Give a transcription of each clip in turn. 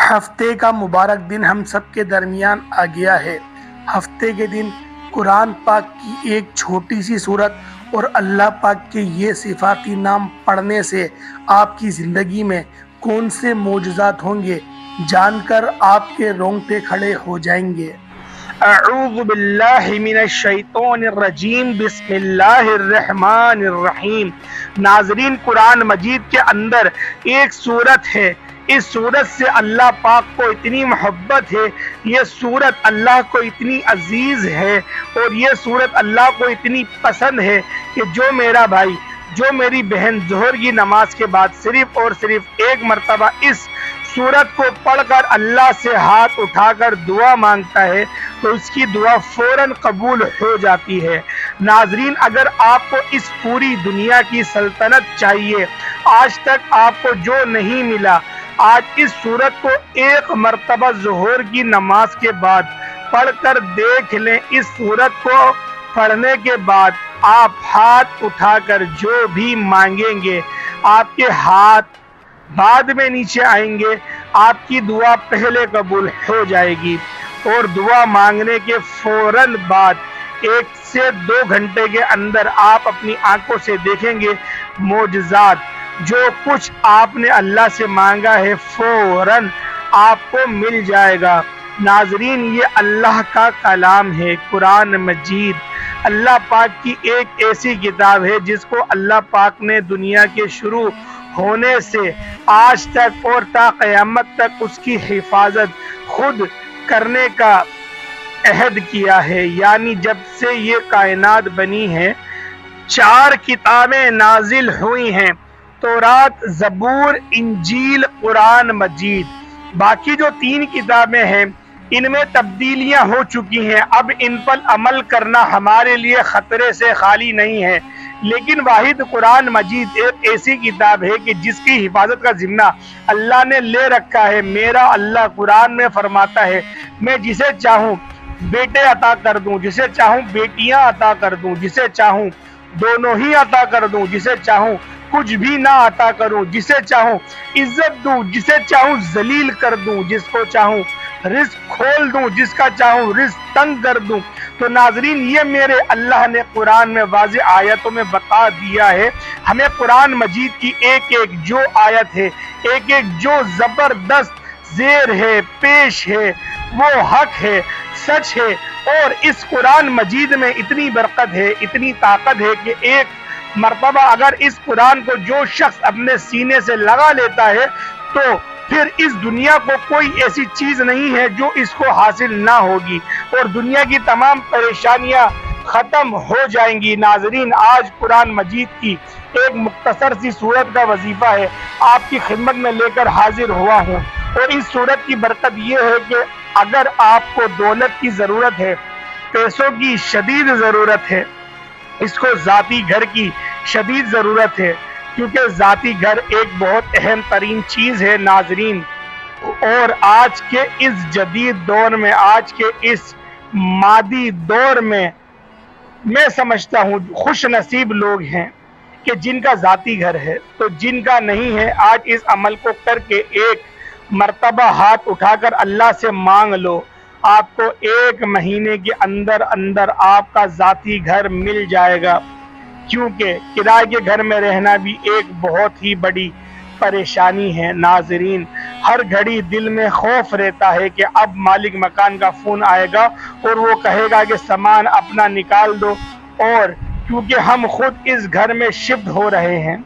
ہفتے کا مبارک دن ہم سب کے درمیان آ گیا ہے۔ ہفتے کے دن قرآن پاک کی ایک چھوٹی سی سورت اور اللہ پاک کے یہ صفاتی نام پڑھنے سے آپ کی زندگی میں کون سے معجزات ہوں گے، جان کر آپ کے رونگٹے کھڑے ہو جائیں گے۔ اعوذ باللہ من الشیطان الرجیم، بسم اللہ الرحمن الرحیم۔ ناظرین، قرآن مجید کے اندر ایک سورت ہے، اس سورت سے اللہ پاک کو اتنی محبت ہے، یہ سورت اللہ کو اتنی عزیز ہے اور یہ سورت اللہ کو اتنی پسند ہے کہ جو میرا بھائی، جو میری بہن ظہر کی نماز کے بعد صرف اور صرف ایک مرتبہ اس سورت کو پڑھ کر اللہ سے ہاتھ اٹھا کر دعا مانگتا ہے تو اس کی دعا فوراً قبول ہو جاتی ہے۔ ناظرین، اگر آپ کو اس پوری دنیا کی سلطنت چاہیے، آج تک آپ کو جو نہیں ملا، آج اس سورت کو ایک مرتبہ ظہر کی نماز کے بعد پڑھ کر دیکھ لیں۔ اس سورت کو پڑھنے کے بعد آپ ہاتھ اٹھا کر جو بھی مانگیں گے، آپ کے ہاتھ بعد میں نیچے آئیں گے، آپ کی دعا پہلے قبول ہو جائے گی اور دعا مانگنے کے فوراً بعد 1 سے 2 گھنٹے کے اندر آپ اپنی آنکھوں سے دیکھیں گے معجزات۔ جو کچھ آپ نے اللہ سے مانگا ہے فوراً آپ کو مل جائے گا۔ ناظرین، یہ اللہ کا کلام ہے، قرآن مجید اللہ پاک کی ایک ایسی کتاب ہے جس کو اللہ پاک نے دنیا کے شروع ہونے سے آج تک اور تا قیامت تک اس کی حفاظت خود کرنے کا عہد کیا ہے۔ یعنی جب سے یہ کائنات بنی ہے 4 کتابیں نازل ہوئی ہیں، تورات، زبور، انجیل، قرآن مجید۔ باقی جو 3 کتابیں ہیں ان میں تبدیلیاں ہو چکی ہیں، اب ان پر عمل کرنا ہمارے لیے خطرے سے خالی نہیں ہے، لیکن واحد قرآن مجید ایک ایسی کتاب ہے کہ جس کی حفاظت کا ذمہ اللہ نے لے رکھا ہے۔ میرا اللہ قرآن میں فرماتا ہے، میں جسے چاہوں بیٹے عطا کر دوں، جسے چاہوں بیٹیاں عطا کر دوں، جسے چاہوں دونوں ہی عطا کر دوں، جسے چاہوں کچھ بھی نہ عطا کروں، جسے چاہوں عزت دوں، جسے چاہوں ذلیل کر دوں، جس کو چاہوں رزق کھول دوں، جس کا چاہوں رزق تنگ کر دوں۔ تو ناظرین، یہ میرے اللہ نے قرآن میں واضح آیتوں میں بتا دیا ہے۔ ہمیں قرآن مجید کی ایک ایک جو آیت ہے، ایک ایک جو زبردست زیر ہے، پیش ہے، وہ حق ہے، سچ ہے، اور اس قرآن مجید میں اتنی برکت ہے، اتنی طاقت ہے کہ ایک مرتبہ اگر اس قرآن کو جو شخص اپنے سینے سے لگا لیتا ہے تو پھر اس دنیا کو کوئی ایسی چیز نہیں ہے جو اس کو حاصل نہ ہوگی اور دنیا کی تمام پریشانیاں ختم ہو جائیں گی۔ ناظرین، آج قرآن مجید کی ایک مختصر سی سورت کا وظیفہ ہے آپ کی خدمت میں لے کر حاضر ہوا ہوں، اور اس سورت کی برکت یہ ہے کہ اگر آپ کو دولت کی ضرورت ہے، پیسوں کی شدید ضرورت ہے، اس کو ذاتی گھر کی شدید ضرورت ہے، کیونکہ ذاتی گھر ایک بہت اہم ترین چیز ہے ناظرین، اور آج کے اس جدید دور میں، آج کے اس مادی دور میں میں سمجھتا ہوں خوش نصیب لوگ ہیں کہ جن کا ذاتی گھر ہے، تو جن کا نہیں ہے آج اس عمل کو کر کے ایک مرتبہ ہاتھ اٹھا کر اللہ سے مانگ لو، آپ کو 1 مہینے کے اندر اندر آپ کا ذاتی گھر مل جائے گا، کیونکہ کرائے کے گھر میں رہنا بھی ایک بہت ہی بڑی پریشانی ہے۔ ناظرین، ہر گھڑی دل میں خوف رہتا ہے کہ اب مالک مکان کا فون آئے گا اور وہ کہے گا کہ سامان اپنا نکال دو، اور کیونکہ ہم خود اس گھر میں شفٹ ہو رہے ہیں،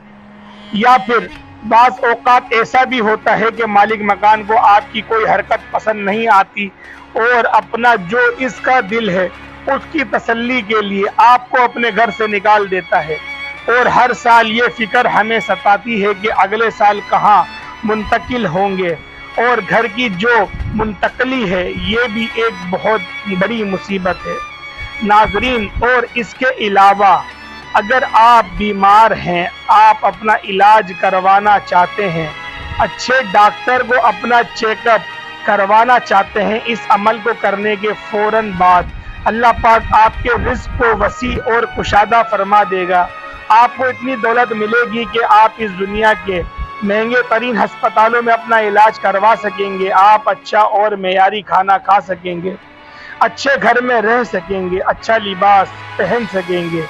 یا پھر بعض اوقات ایسا بھی ہوتا ہے کہ مالک مکان کو آپ کی کوئی حرکت پسند نہیں آتی اور اپنا جو اس کا دل ہے اس کی تسلی کے لیے آپ کو اپنے گھر سے نکال دیتا ہے، اور ہر سال یہ فکر ہمیں ستاتی ہے کہ اگلے سال کہاں منتقل ہوں گے، اور گھر کی جو منتقلی ہے یہ بھی ایک بہت بڑی مصیبت ہے ناظرین۔ اور اس کے علاوہ اگر آپ بیمار ہیں، آپ اپنا علاج کروانا چاہتے ہیں، اچھے ڈاکٹر کو اپنا چیک اپ کروانا چاہتے ہیں، اس عمل کو کرنے کے فوراً بعد اللہ پاک آپ کے رزق کو وسیع اور کشادہ فرما دے گا۔ آپ کو اتنی دولت ملے گی کہ آپ اس دنیا کے महंगे तरीन हस्पतालों में अपना इलाज करवा सकेंगे, आप अच्छा और मेयारी खाना खा सकेंगे, अच्छे घर में रह सकेंगे, अच्छा लिबास पहन सकेंगे,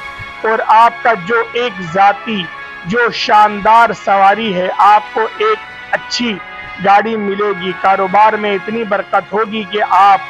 और आपका जो एक ज़ाती जो शानदार सवारी है, आपको एक अच्छी गाड़ी मिलेगी, कारोबार में इतनी बरकत होगी कि आप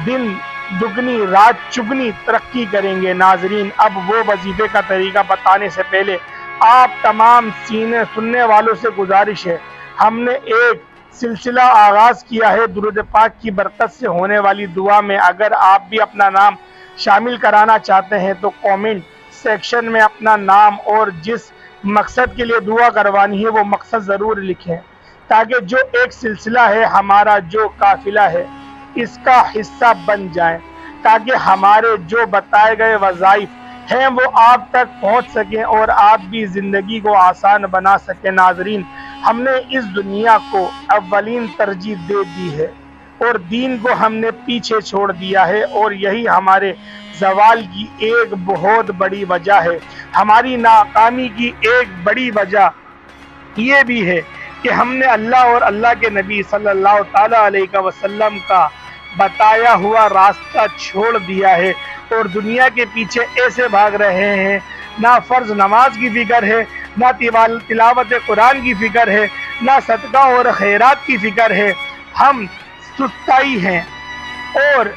दिन दुगनी रात चुगनी तरक्की करेंगे। नाजरीन, अब वो वजीफे का तरीका बताने से पहले आप तमाम सीने सुनने वालों से गुजारिश है, हमने एक सिलसिला आगाज किया है दुरूद पाक की बरकत से होने वाली दुआ में। अगर आप भी अपना नाम शामिल कराना चाहते हैं तो कमेंट सेक्शन में अपना नाम और जिस मकसद के लिए दुआ करवानी है वो मकसद ज़रूर लिखें, ताकि जो एक सिलसिला है, हमारा जो काफिला है, इसका हिस्सा बन जाए, ताकि हमारे जो बताए गए वज़ाइफ हैं वो आप तक पहुंच सकें और आप भी ज़िंदगी को आसान बना सकें। नाजरीन, हमने इस दुनिया को अव्वलीन तरजीह दे दी है और दीन को हमने पीछे छोड़ दिया है, और यही हमारे ज़वाल की एक बहुत बड़ी वजह है। हमारी नाकामी की एक बड़ी वजह ये भी है कि हमने अल्लाह और अल्लाह के नबी सल्लल्लाहु ताला अलैहि वसल्लम का बताया हुआ रास्ता छोड़ दिया है और दुनिया के पीछे ऐसे भाग रहे हैं, ना फ़र्ज नमाज की फिक्र है, ना तिलावत कुरान की फिक्र है, ना सदका और खैरात की फिक्र है। हम सुस्ताई हैं और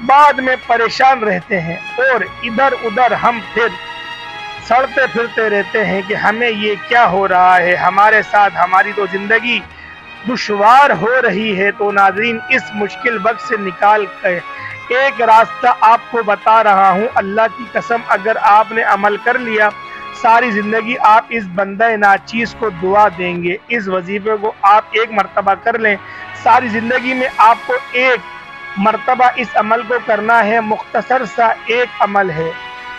बाद में परेशान रहते हैं और इधर उधर हम फिर सड़ते फिरते रहते हैं कि हमें ये क्या हो रहा है हमारे साथ, हमारी तो ज़िंदगी दुश्वार हो रही है। तो नाज़रीन, इस मुश्किल वक्त से निकाल कर एक रास्ता आपको बता रहा हूँ, अल्लाह की कसम, अगर आपने अमल कर लिया सारी ज़िंदगी आप इस बंदा नाचीज़ को दुआ देंगे। इस वजीफे को आप एक मरतबा कर लें, सारी ज़िंदगी में आपको एक मरतबा इस अमल को करना है। मुख्तसर सा एक अमल है,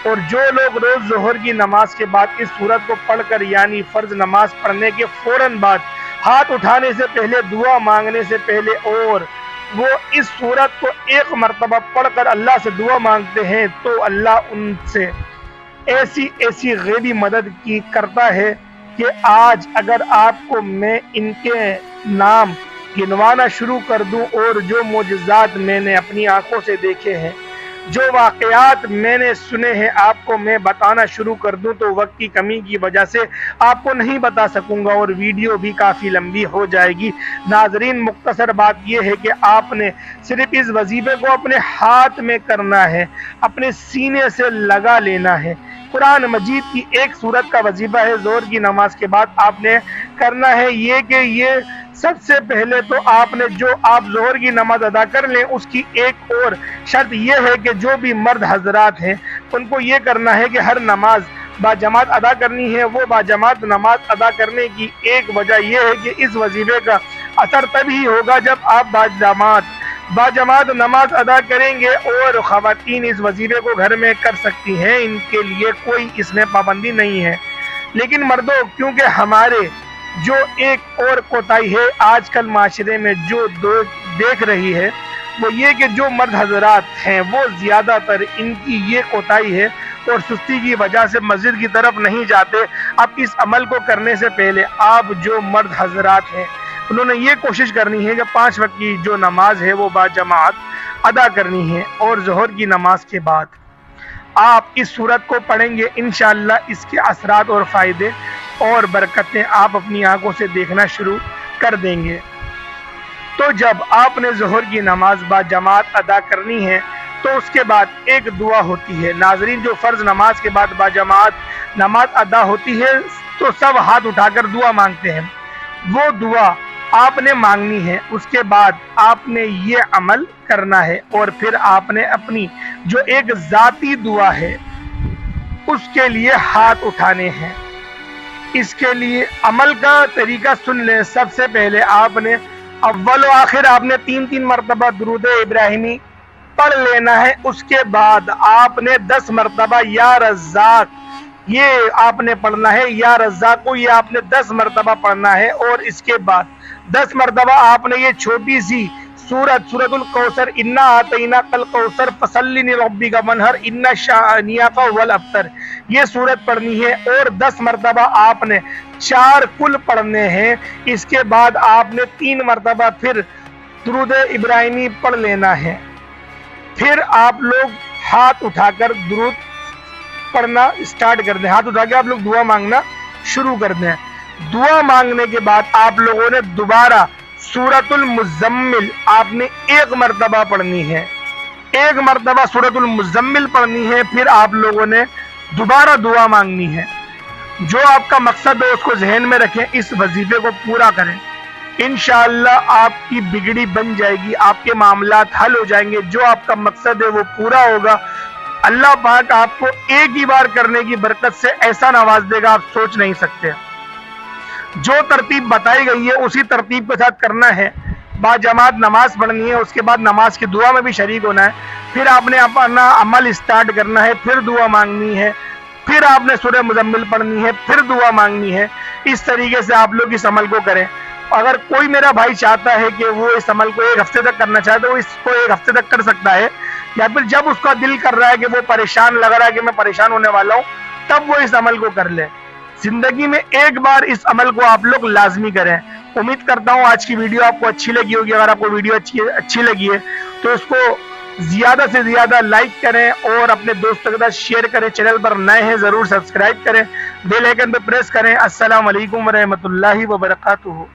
और जो लोग रोज़ ज़ोहर की नमाज के बाद इस सूरत को पढ़कर, यानी फ़र्ज नमाज पढ़ने के फ़ौरन बाद, हाथ उठाने से पहले, दुआ मांगने से पहले, और वो इस सूरत को एक मरतबा पढ़कर अल्लाह से दुआ मांगते हैं, तो अल्लाह उनसे ऐसी ऐसी गैबी मदद की करता है कि आज अगर आपको मैं इनके नाम गिनवाना शुरू कर दूं और जो मोजज़ात मैंने अपनी आंखों से देखे हैं, जो वाक़यात मैंने सुने हैं, आपको मैं बताना शुरू कर दूं तो वक्त की कमी की वजह से आपको नहीं बता सकूंगा और वीडियो भी काफ़ी लंबी हो जाएगी। नाजरीन, मुख्तसर बात यह है कि आपने सिर्फ इस वजीफे को अपने हाथ में करना है, अपने सीने से लगा लेना है। कुरान मजीद की एक सूरत का वजीफा है, ज़ोहर की नमाज के बाद आपने करना है ये कि ये सबसे पहले तो आपने जो आप ज़ोहर की नमाज अदा कर लें, उसकी एक और शर्त यह है कि जो भी मर्द हजरात हैं उनको ये करना है कि हर नमाज बाजमात अदा करनी है। वो बाजमात नमाज अदा करने की एक वजह यह है कि इस वजीफे का असर तभी होगा जब आप बाजमात नमाज अदा करेंगे, और ख़वातीन इस वजीफे को घर में कर सकती हैं, इनके लिए कोई इसमें पाबंदी नहीं है। लेकिन मर्दों, क्योंकि हमारे जो एक और कोताही है आजकल माशरे में जो देख रही है, वो ये कि जो मर्द हजरात हैं वो ज़्यादातर इनकी ये कोताही है और सुस्ती की वजह से मस्जिद की तरफ नहीं जाते। अब इस अमल को करने से पहले आप जो मर्द हजरात हैं उन्होंने ये कोशिश करनी है कि 5 वक्त की जो नमाज है वो बाजमात अदा करनी है, और ज़ोहर की नमाज के बाद आप इस सूरत को पढ़ेंगे, इंशाअल्लाह इसके असरात और फ़ायदे और बरकतें आप अपनी आंखों से देखना शुरू कर देंगे। तो जब आपने ज़ोहर की नमाज बाजमात अदा करनी है तो उसके बाद एक दुआ होती है। नाजरीन, जो फ़र्ज नमाज के बाद बाजमात नमाज अदा होती है तो सब हाथ उठाकर दुआ मांगते हैं, वो दुआ आपने मांगनी है। उसके बाद आपने ये अमल करना है और फिर आपने अपनी जो एक ज़ाती दुआ है उसके लिए हाथ उठाने हैं। इसके लिए अमल का तरीका सुन लें। सबसे पहले आपने अव्वल व आखिर आपने 3-3 मरतबा दुरूद इब्राहिमी पढ़ लेना है। उसके बाद आपने 10 मरतबा या रज़्ज़ाक़ ये आपने पढ़ना है, या रज़्ज़ाक़ को ये आपने 10 मरतबा पढ़ना है, और इसके बाद 10 मरतबा आपने ये छोटी सी सूरतुल कौसर, इन्ना आतैना कल कौसर फसल्लि लिरब्बिका वनहर, इन्ना शानियाका हुवल अब्तर, ये सूरत पढ़नी है और 10 मरतबा आपने 4 कुल पढ़ने हैं। इसके बाद आपने 3 मरतबा फिर दुरूद इब्राहिमी पढ़ लेना है। फिर आप लोग हाथ उठाकर दुरूद पढ़ना स्टार्ट कर दें, हाथ उठा के आप लोग दुआ मांगना शुरू कर दें। दुआ मांगने के बाद आप लोगों ने दोबारा सूरतुल मुज़म्मिल आपने 1 मरतबा पढ़नी है, 1 मरतबा सूरतुल मुज़म्मिल पढ़नी है। फिर आप लोगों ने दोबारा दुआ मांगनी है। जो आपका मकसद है उसको जहन में रखें, इस वजीफे को पूरा करें। इंशाअल्लाह आपकी बिगड़ी बन जाएगी, आपके मामलात हल हो जाएंगे, जो आपका मकसद है वो पूरा होगा। अल्लाह पाक आपको एक ही बार करने की बरकत से ऐसा नवाज देगा आप सोच नहीं सकते। जो तरतीब बताई गई है उसी तरतीब के साथ करना है। बाजमात नमाज पढ़नी है, उसके बाद नमाज की दुआ में भी शरीक होना है। फिर आपने अपना अमल स्टार्ट करना है, फिर दुआ मांगनी है, फिर आपने सूरह मुज़म्मिल पढ़नी है, फिर दुआ मांगनी है। इस तरीके से आप लोग इस अमल को करें। अगर कोई मेरा भाई चाहता है कि वो इस अमल को 1 हफ्ते तक करना चाहे तो वो इसको 1 हफ्ते तक कर सकता है, या फिर जब उसका दिल कर रहा है कि वो परेशान लग रहा है कि मैं परेशान होने वाला हूँ, तब वो इस अमल को कर ले। जिंदगी में एक बार इस अमल को आप लोग लाजमी करें। उम्मीद करता हूँ आज की वीडियो आपको अच्छी लगी होगी। अगर आपको वीडियो अच्छी लगी है तो इसको ज्यादा से ज्यादा लाइक करें और अपने दोस्तों के साथ शेयर करें। चैनल पर नए हैं जरूर सब्सक्राइब करें, बेल आइकन पर प्रेस करें। अस्सलाम वालेकुम व रहमतुल्लाहि व बरकातुहू।